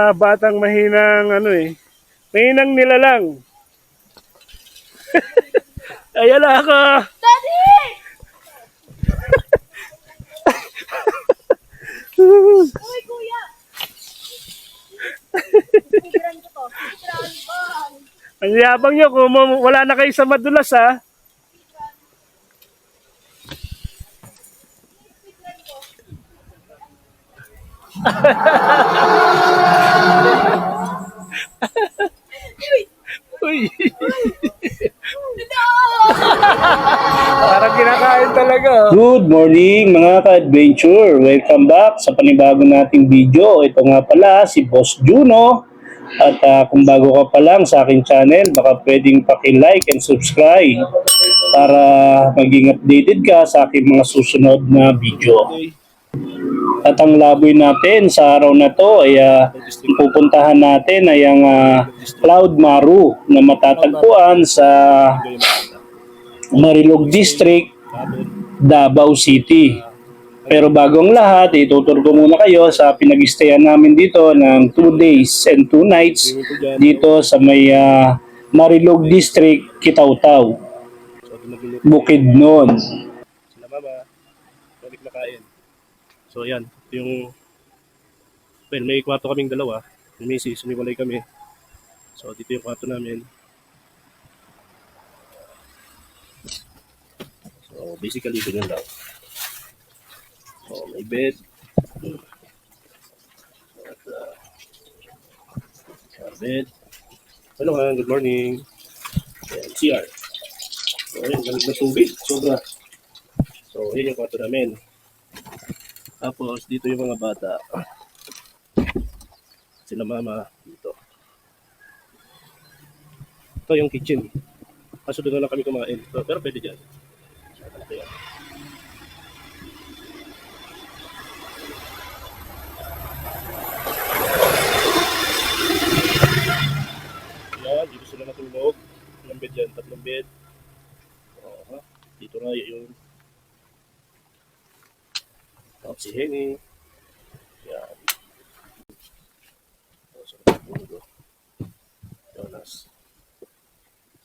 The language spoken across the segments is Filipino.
Batang mahinang mahinang nilalang. Ayan na ako. Daddy! Uy, kuya! Picturean ko to. Picturean ko. Ang yabang nyo kung wala na kayo sa madulas ha. Uy. Parang kinakain talaga. Good morning mga ka-adventure! Welcome back sa panibago nating video. Ito nga pala si Boss Juno. At kung bago ka pa lang sa aking channel, baka pwedeng paki-like and subscribe para maging updated ka sa aking mga susunod na video. At ang laboy natin sa araw na to ay pupuntahan natin ay ang Cloud Maru na matatagpuan sa Marilog District, Davao City. Pero bago ang lahat, ituturo ko muna kayo sa pinag-stayan namin dito ng 2 days and 2 nights dito sa may Marilog District, Kitaw-Taw, Bukidnon. Sila mama, balik na kain. So yan, yung may kwarto kaming dalawa. Yung misis, sumiwalay kami. So dito yung kwarto namin. So basically ganyan lang. So may bed. At bed. Hello ha, good morning. Ayan, CR. So ayan, gamit na tubig. Sobra. So yun yung kwarto namin. Tapos dito yung mga bata. Sila mama dito. Ito yung kitchen. Kaso doon na lang kami kumain. So, pero pwede dyan. Ayan. Ayan, dito sila natulog. Ilang bed dyan? 3 bed. Dito raya yung tapos si Henny. Yan. So, Jonas.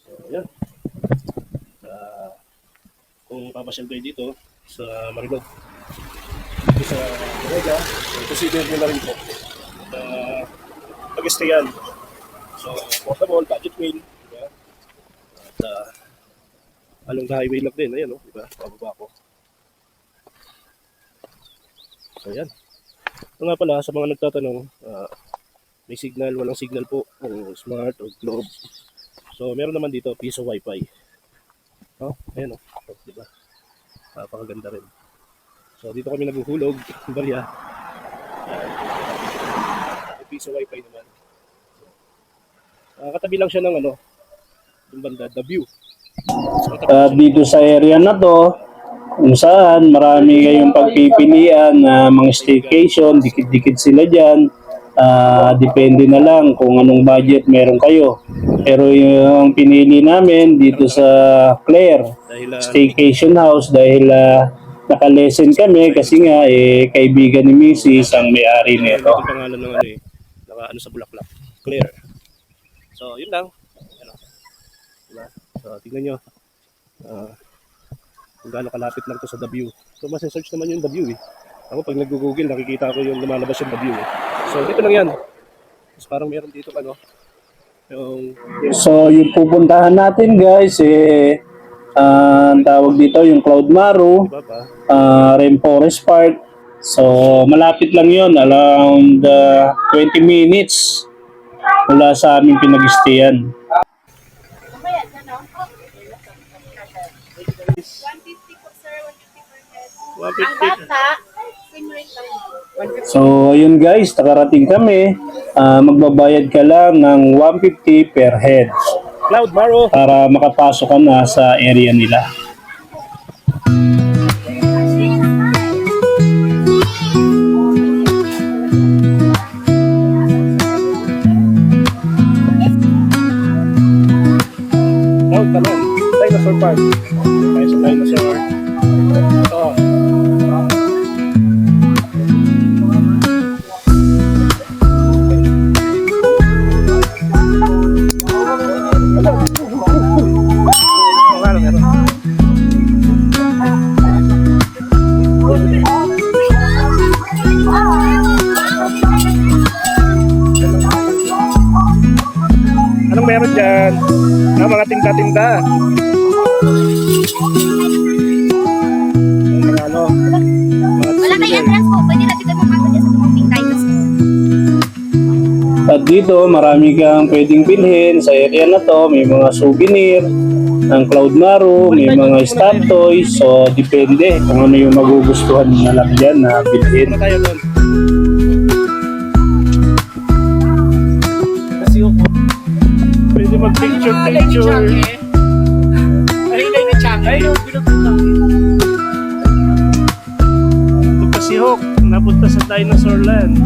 So, yan. Kung papasyal kayo dito sa Marilog, dito sa Marilog, so consider nyo na rin po. Pag-stayan. So, portable, budget meal. Diba? At along the highway lang din. Ayan, no? Diba? Pababa ko. So yan. Ito nga pala sa mga nagtatanong, may signal, walang signal po, o smart o globe. So meron naman dito piso wifi. Oh, ayan o. Oh, diba? Napakaganda rin. So dito kami naghuhulog, barya. May piso wifi naman. Katabi lang siya ng yung banda, The View. So, Dito sa area na to, kung saan marami kayong pagpipilian na mga staycation, dikit-dikit sila dyan. Depende na lang kung anong budget meron kayo. Pero yung pinili namin dito sa Claire Staycation House dahil nakalesen kami kasi nga kaibigan ni Mrs. ang may-ari nito. Ito pangalan ng naka sa Bulaklak, Claire. So yun lang. Diba? So tingnan nyo. Kung gaano kalapit lang to sa The View. So masa-search naman yung The View eh. Ako pag nag-google nakikita ko yung lumalabas yung The View eh. So dito lang yan. Tapos parang meron dito yung... So yung pupuntahan natin guys ang tawag dito yung Cloud Maru, Rainforest Park. So malapit lang yon, around 20 minutes mula sa aming pinag-stayan. 150 po, sir. 150 per head. 150. Ang bata, same rate lang. So ayun guys, nakarating kami. Magbabayad ka lang ng 150 per head Cloud Maru. para makapasok ka na sa area nila. Cloud Talon. Dinosaur Park. Tayo sa Dinosaur. Oh. dyan. Mga tinda-tinda. Mga ano. Wala kayo entrance po. Pwede natin kayo pumasok dyan sa tumuping dinosaur. At dito, marami kang pwedeng bilhin sa area na to. May mga souvenir ng Cloud Maru, may mga stop toys. So, depende kung ano yung magugustuhan mo na lang dyan na bilhin. Ano tayo doon? Pwede mag-picture. Ay, ni Chang. Ay, Ito pa si Hawk, napunta sa Dinosaur Land.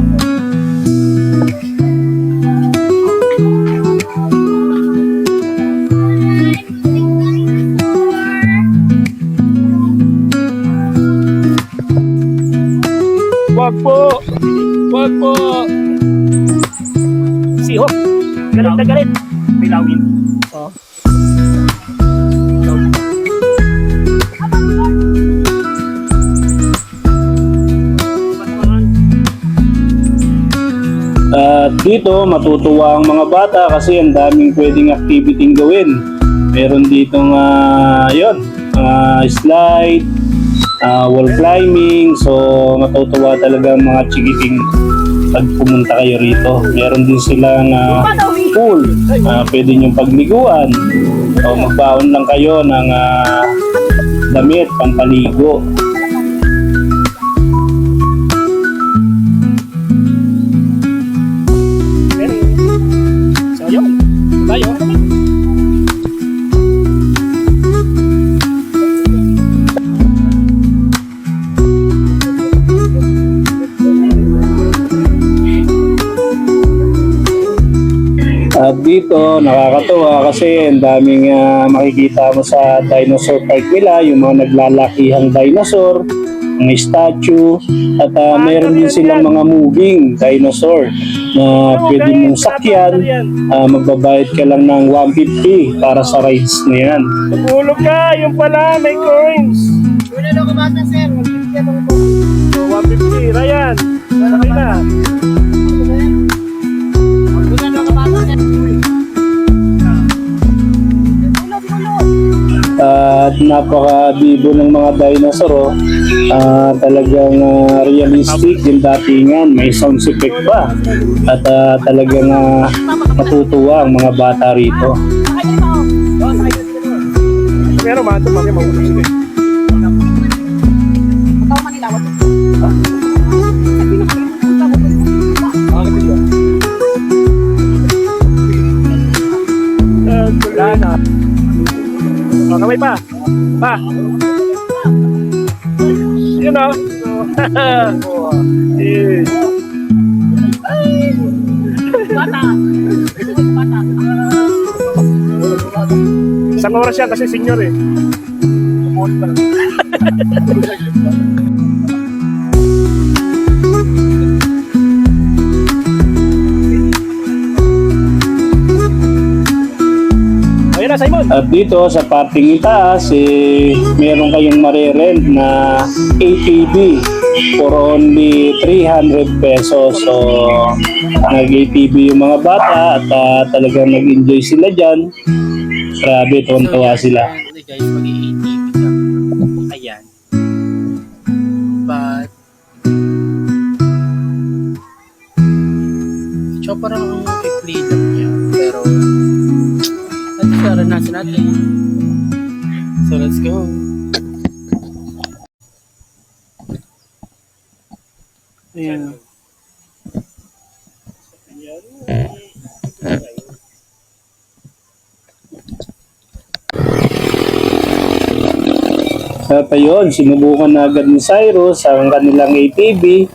Wag po! Wag po! Si Hawk, galit na galit. Bilawin. Oh. At dito, matutuwa ang mga bata kasi ang daming pwedeng activity gawin. Meron ditong slide, wall climbing. So, matutuwa talaga ang mga chikiting pag pumunta kayo rito. Meron din silang pool. Pwede nyo pagliguan. O magbaon lang kayo ng damit, pampaligo. So, yun. Tayo. At dito, nakakatuwa kasi ang daming makikita mo sa dinosaur park nila, yung mga naglalakihang dinosaur, mga statue, at mayroon din silang mga moving dinosaur na pwede mong sakyan. Magbabayad ka lang ng 150 para sa rides na yan. Tulog ka, yung pala, may coins. Wala na kumata, sir. 150 ako po. So, 150, Ryan. Sakay na. Wala na kumata, sir. At napaka-bibo ng mga dinosaur. Talagang realistic yung datingan. May sound effect pa. At talagang matutuwa ang mga bata rito. Pero mga ito, mga maulog. Sige. Patawa Manila, wala. Wala na. Oh, kamay pa. Pa. Yun o. Eh. Bata. Bata. Isang oras yan kasi senior eh. Ayun na, Simon. At dito sa parting itaas, meron kayong marerent na ATV for only 300 pesos. So, nag-ATV yung mga bata at talagang nag-enjoy sila dyan. Grabe, tuwan-tuwa sila. Okay guys, mag-i-ATV kami. Ayan. But, so parang i-play lang niya. Pero, naranasan natin. So, let's go. Ayan. At ayun, sinubukan na agad ni Cyrus ang kanilang ATV.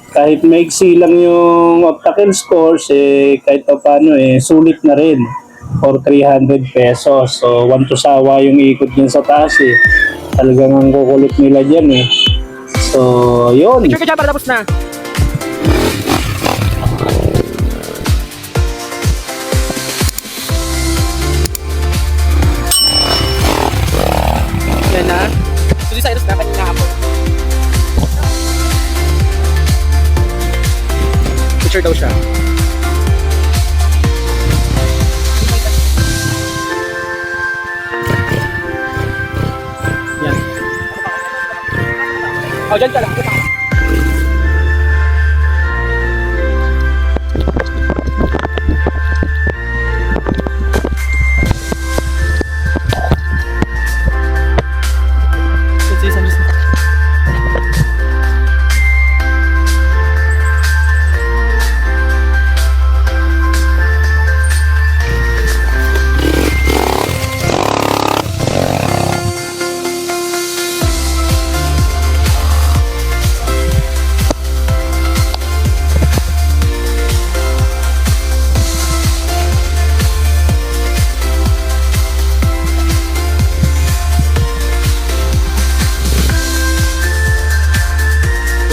Kahit maiksi lang yung obstacle course, kahit pa paano, sulit na rin for 300 pesos. So, one to sawa yung ikot dyan sa taas Talagang ang kukulit nila dyan So, yun. Picture ka dyan para tapos na. Yan na. So, di Cyrus na kanina ako. Picture daw siya. O, dyan ka lang.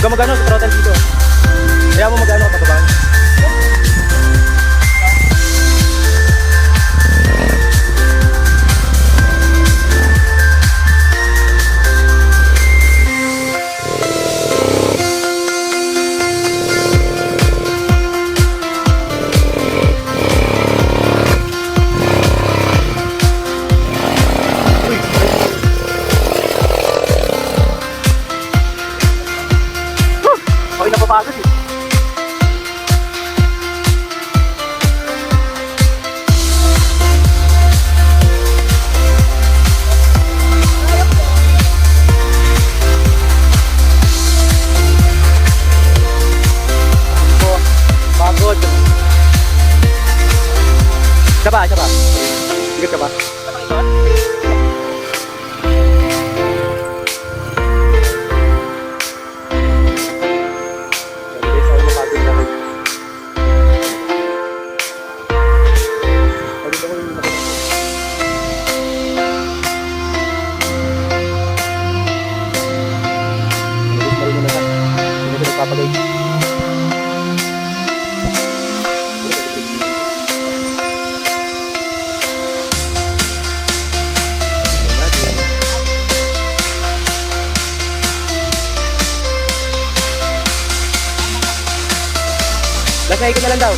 Huwag ka magano sa throttle dito. Kaya mo magano ka pababa. Okay, napapagod eh. Pagod. Isa ba? Bigat ka ba? Last na ikot na lang daw.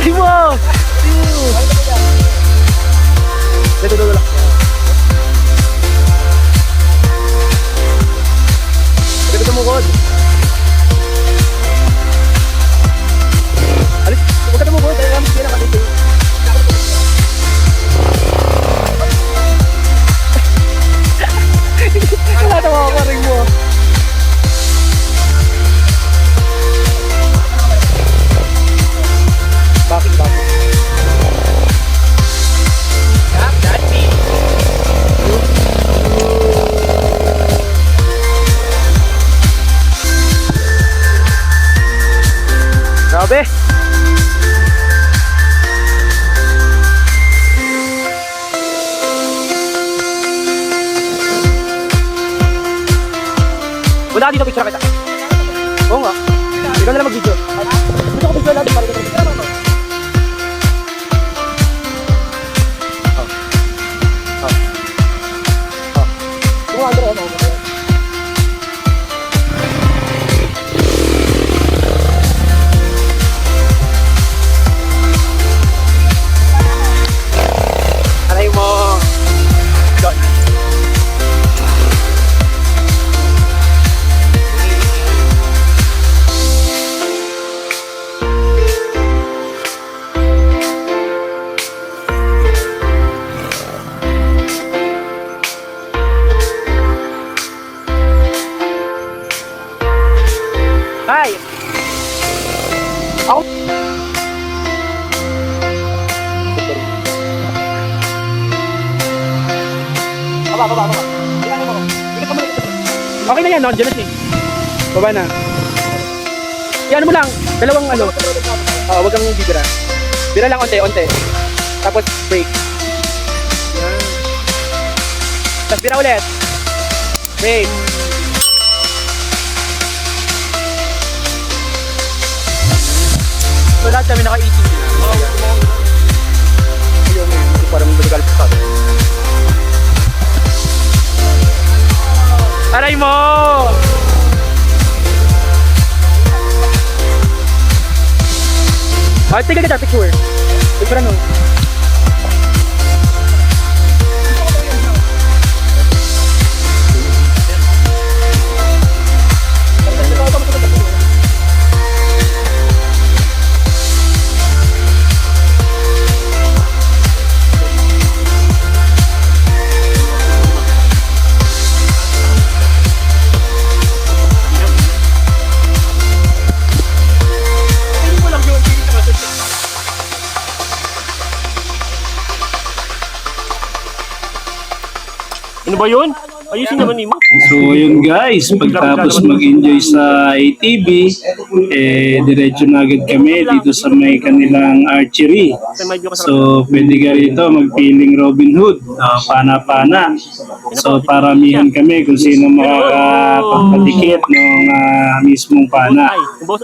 Ay mo! Dito lang. Dito tumukod. Alis, huwag ka tumukod. Kaya kami sila nakadito. Natawa ko rin mo. Bakit? Grabe. Wala ka dito, picture kita. Oo nga. Ikaw na lang mag-video. Gusto ko picture natin para kita. Kung Andre, ano? Alay mo. John. Hi! Ako! Baba. Okay na yan, no? Diyan na siya. Baba na. Yan mo lang, dalawang ano. Wag kang bibira. Bira lang onte. Tapos break. Yan. Tapos bira ulit. Break. So lahat kami naka-eating. Ayun, parang magagal pa. Aray mo! take a picture. Picture ano? Ano ba yun? Ayusin naman mo. So yun guys, pagtapos mag-enjoy sa ATV, diretso na agad kami dito sa may kanilang archery. So pwede ka rito mag-feeling Robin Hood, pana-pana. So paramihan kami kung sino makakapagpadikit ng mismong pana.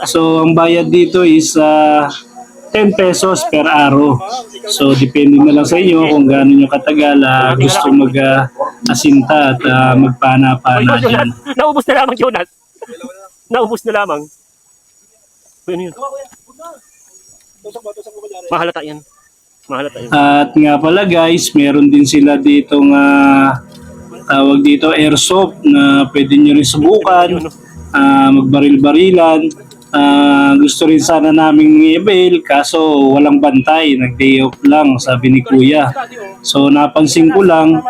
So ang bayad dito is 10 pesos per araw. So depende na lang sa inyo kung gaano nyo katagal gusto mag-asinta at magpana-pana dyan. Naubos na lamang, Jonas. Naubos na lamang. Ano yun? Mahalata yan. Mahalata yan. At nga pala guys, meron din sila ditong tawag dito airsoft na pwede nyo rin subukan, magbaril-barilan. Gusto rin sana naming i-avail kaso walang bantay, nag-day off lang sabi ni Kuya. So napansin ko lang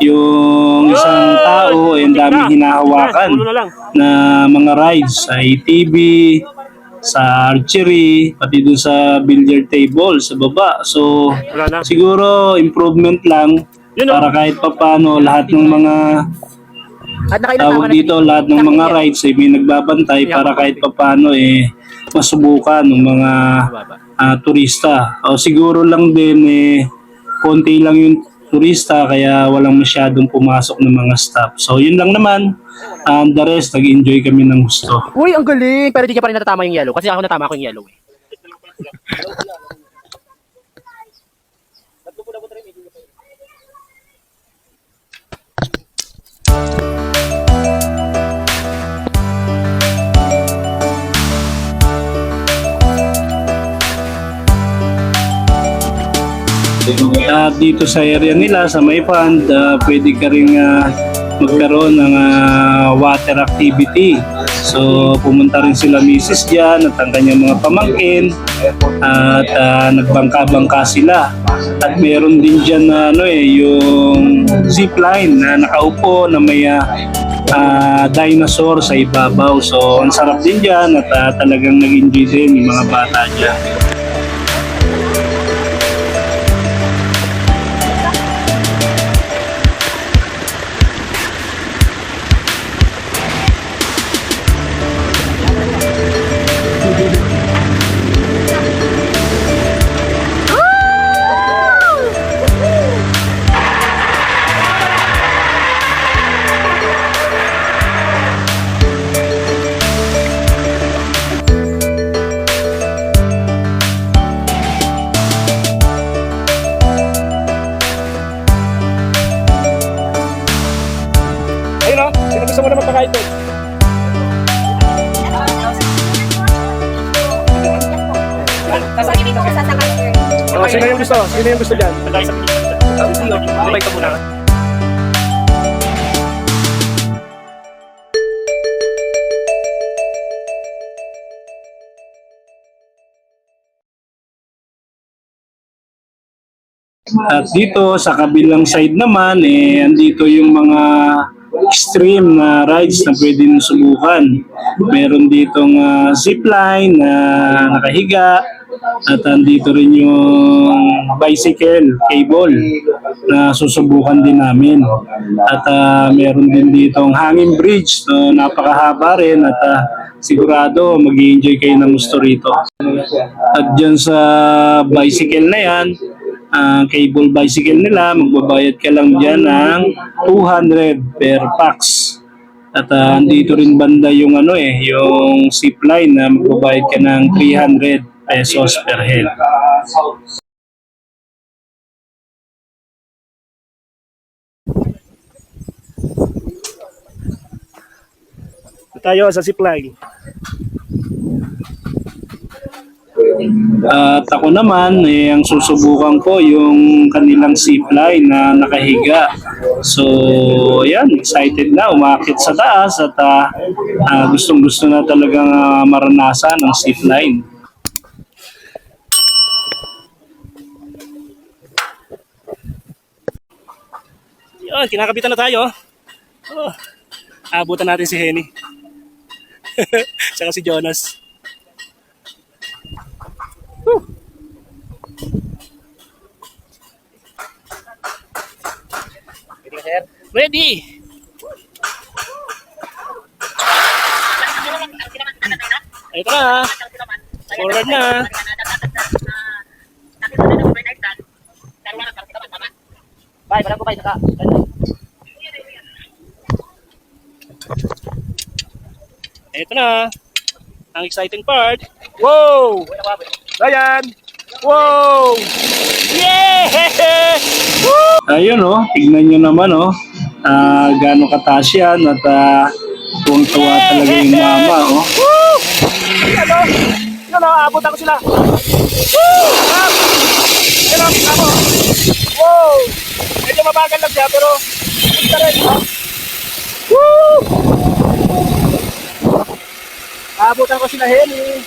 yung isang tao ang daming hinahawakan na mga rides sa ATV, sa archery, pati dun sa billiard table sa baba. So siguro improvement lang para kahit papano lahat ng mga tawag dito, lahat ng mga rides may nagbabantay para kahit papano masubukan ng mga turista. O siguro lang din konti lang yung turista kaya walang masyadong pumasok ng mga staff. So yun lang naman. The rest, nag-enjoy kami ng gusto. Uy, ang galing! Pero di ka pa rin natatama yung yellow. Kasi ako natama ko yung yellow eh. At dito sa area nila, sa may pond, pwede ka rin magkaroon ng water activity. So pumunta rin sila misis dyan at ang kanyang mga pamangkin at nagbangka-bangka sila. At meron din dyan yung zipline na nakaupo na may dinosaur sa ibabaw. So ang sarap din dyan at talagang nag-enjoy din yung mga bata dyan. Ayun o, sino gusto mo na magpakain doon? Sasabihin ko sa sakal, sir. Sino yung gusto? Sino yung gusto dyan? Sabay ka muna. At dito sa kabilang side naman, andito yung mga extreme na rides na pwede nyo subukan. Meron ditong zipline na nakahiga at andito rin yung bicycle cable na susubukan din namin. At meron din ditong hanging bridge na napakahaba rin at sigurado mag-i-enjoy kayo ng gusto rito. At dyan sa bicycle na yan, cable bicycle nila, magbabayad ka lang dyan ng 200 per pax. At andito rin banda yung yung zipline na magbabayad ka ng 300 pesos per head. Tayo sa zipline. At ako naman, ang susubukan ko yung kanilang zipline na nakahiga. So, ayan, excited na, umakit sa taas at gustong-gusto na talagang maranasan ang zipline. Yun, kinakabitan na tayo. Oh, abutan natin si Henny. Tsaka si Jonas. Woo! Ready ka, sir? Ready! Ito na. Forward na. Bye, parang ko kayo saka. Ito na. Ang exciting part. Wow! Ayan! Wow! Yeah! Woo! Ayun tignan nyo naman gaano kataas yan at tuwang-tuwa talaga yung mama Woo! Ano? Ano, abutan ko sila. Woo! Ano, ako. Wow! Medyo mabagal lang siya pero punta rin. Woo! Abutan ko sila, Henny.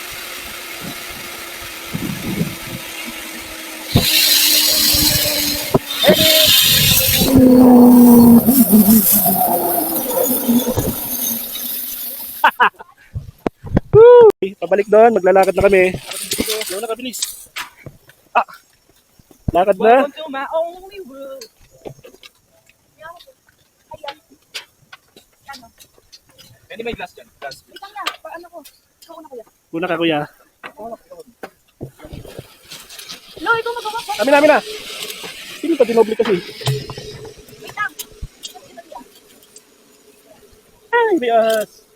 Woo! Pabalik doon, maglalakad na kami. Doon na kabilis. Lakad na. Pwede may glass dyan. Glass. Kuna ka, kuya. Lo, ikaw magawa ko. Amin na. Sino pa dinoble kasi? Wait lang. Ay, bias.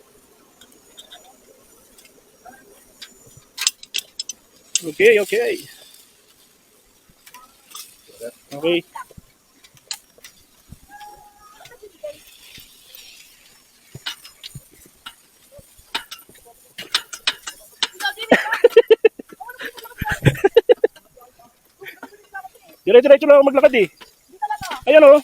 Okay. Okay. Dire-diretso lang ako maglakad eh. Ayan oh.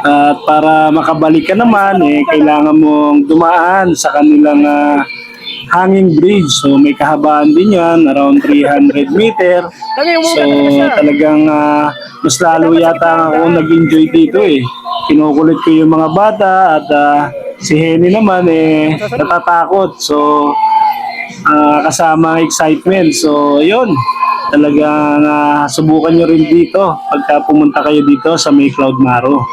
At para makabalik ka naman, kailangan mong dumaan sa kanilang hanging bridge. So may kahabaan din yan, around 300 meter. So talagang mas lalo yata ako nag-enjoy dito eh. Kinukulit ko yung mga bata at si Henny naman natatakot. So kasama ang excitement. So yun, talagang subukan nyo rin dito pagka pumunta kayo dito sa May Cloud Maro.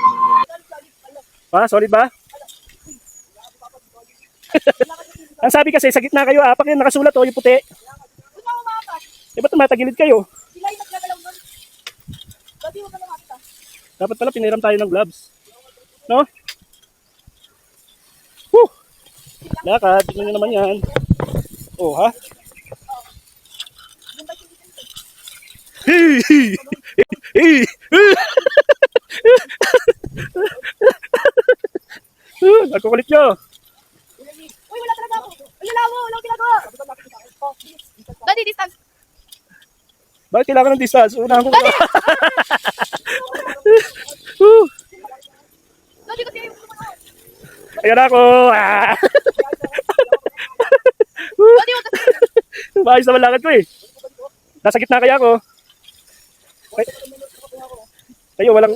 Solid ba? Ang sabi kasi sa gitna kayo, apak yung nakasulat yung puti. Ba't tumatagilid kayo? Dapat pala piniram tayo ng gloves. No? Woo! Lakad, tignan nyo naman yan. Oh, ha? Nagkukulit nyo. Uy, wala talaga ako. Ay, wala akong ginagawa. Daddy, distance. Bakit kailangan ng distance? Unahan ko. Daddy, kasi ayaw ko naman. Ayan ako. Daddy, wag kasi. Maayos naman lakad ko eh. Nasa gitna kaya ako. Kayo, walang...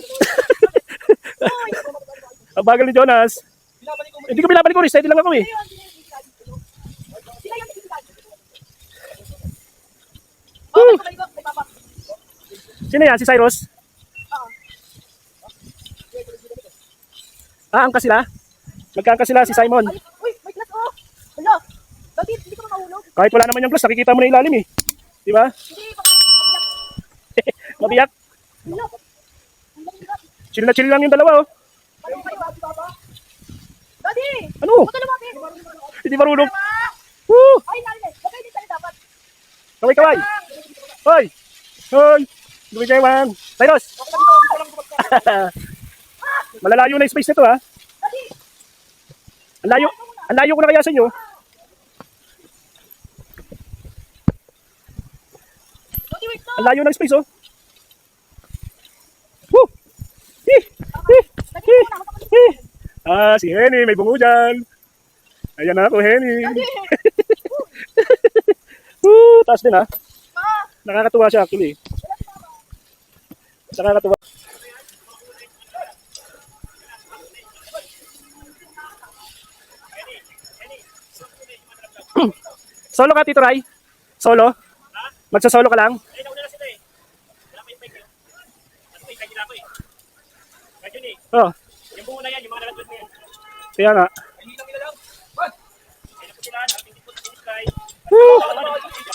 Ang bagal ni Jonas. Hindi ko binabalik ko rin. Steady lang ako eh. Sino yan? Si Cyrus? Angka sila? Magkaangka sila si Simon. Uy, may glass oh. Hala. Daddy, hindi ka makahulog. Kahit wala naman yung glass, nakikita mo na ilalim eh. Di ba? Hindi, Mabiyak. hala. Chill na chill lang yung dalawa oh. Daddy! Ano? Huwag ka lumapit. Hindi marunong. Ah! Woo! Ay, narinig. Bagay din tayo dapat. Kaway kaway. Hoy! Hoy! Lumigay man. Cyrus! Malalayo na yung space nito, ha? Ang layo ko na kaya sa inyo. Ang layo ng space, oh. Woo! Si Henny, may bungo dyan. Ayan na ako, Henny. Taas din, ha? Nakakatuwa siya, actually. Nakakatuwa. Solo ka, Tito Ray? Solo? Magsa-solo ka lang? Oh. Yung bungo na yan, yung mga nalagod na yan. Kaya nga.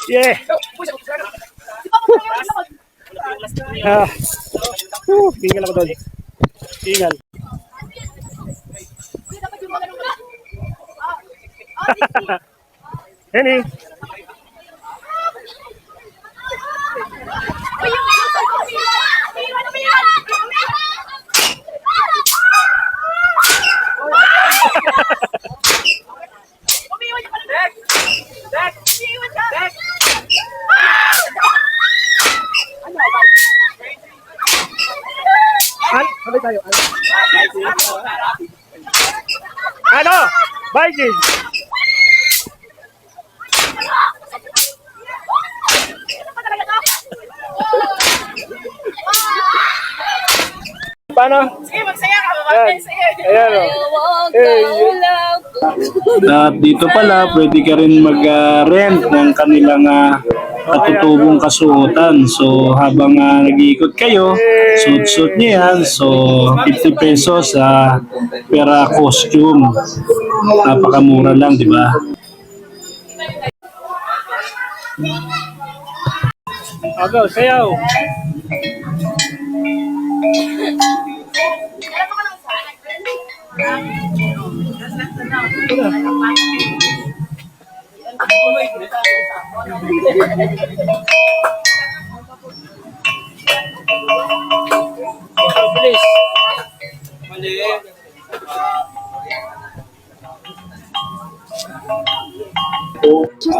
Yeah. Tinggal ako doon. Tinggal. Henny. Sabay tayo. Ano? Viking! Paano? Sige, magsaya ka. Ayan. Ayan, oh. At dito pala, pwede ka rin mag-rent ng kanilang katutubong kasuotan. So, habang nag-iikot kayo, suit-suit niyo yan. So, 50 pesos per costume. Napakamura lang, di ba? Go, sayaw. Please.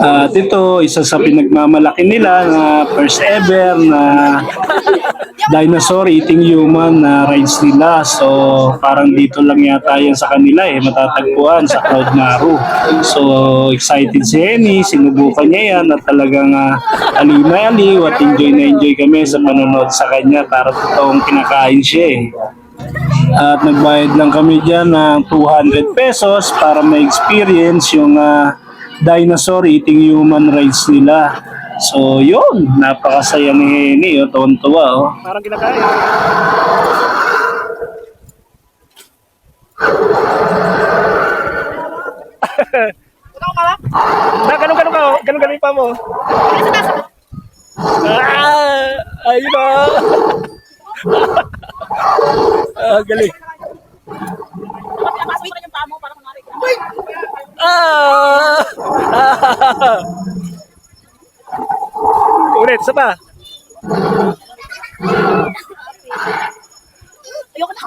At ito, isa sa pinagmamalaki nila na first ever na dinosaur eating human na rides nila. So, parang dito lang yata yan sa kanila matatagpuan sa Cloud Maru. So, excited si Henny, sinubukan niya yan at talagang aliw na aliw at enjoy kami sa panonood sa kanya para totoong kinakain siya At nagbayad lang kami dyan ng 200 pesos para ma-experience yung dinosaur eating human rides nila. So yun, napakasaya ni Henny, tuwan-tuwa. Parang kinakain. Ganun pa mo. Ayun na. Galing. Pinapasok ko na yung paa mo para kunwari ka. Ulit, isa pa. Ayoko na.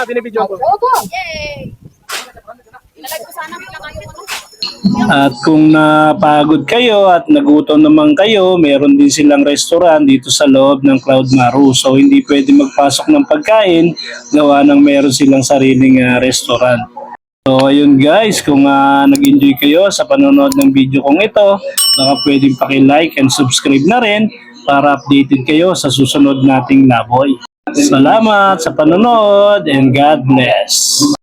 Binibidyo ko. Yay! Ilalagay ko sana bigla kayo At kung napagod kayo at nagutom naman kayo, meron din silang restaurant dito sa loob ng Cloud Maru. So hindi pwede magpasok ng pagkain, gawa ng meron silang sariling restaurant. So ayun guys, kung nag-enjoy kayo sa panonood ng video kong ito, baka pwedeng paki-like and subscribe na rin para updated kayo sa susunod nating laboy. Salamat sa panonood and God bless.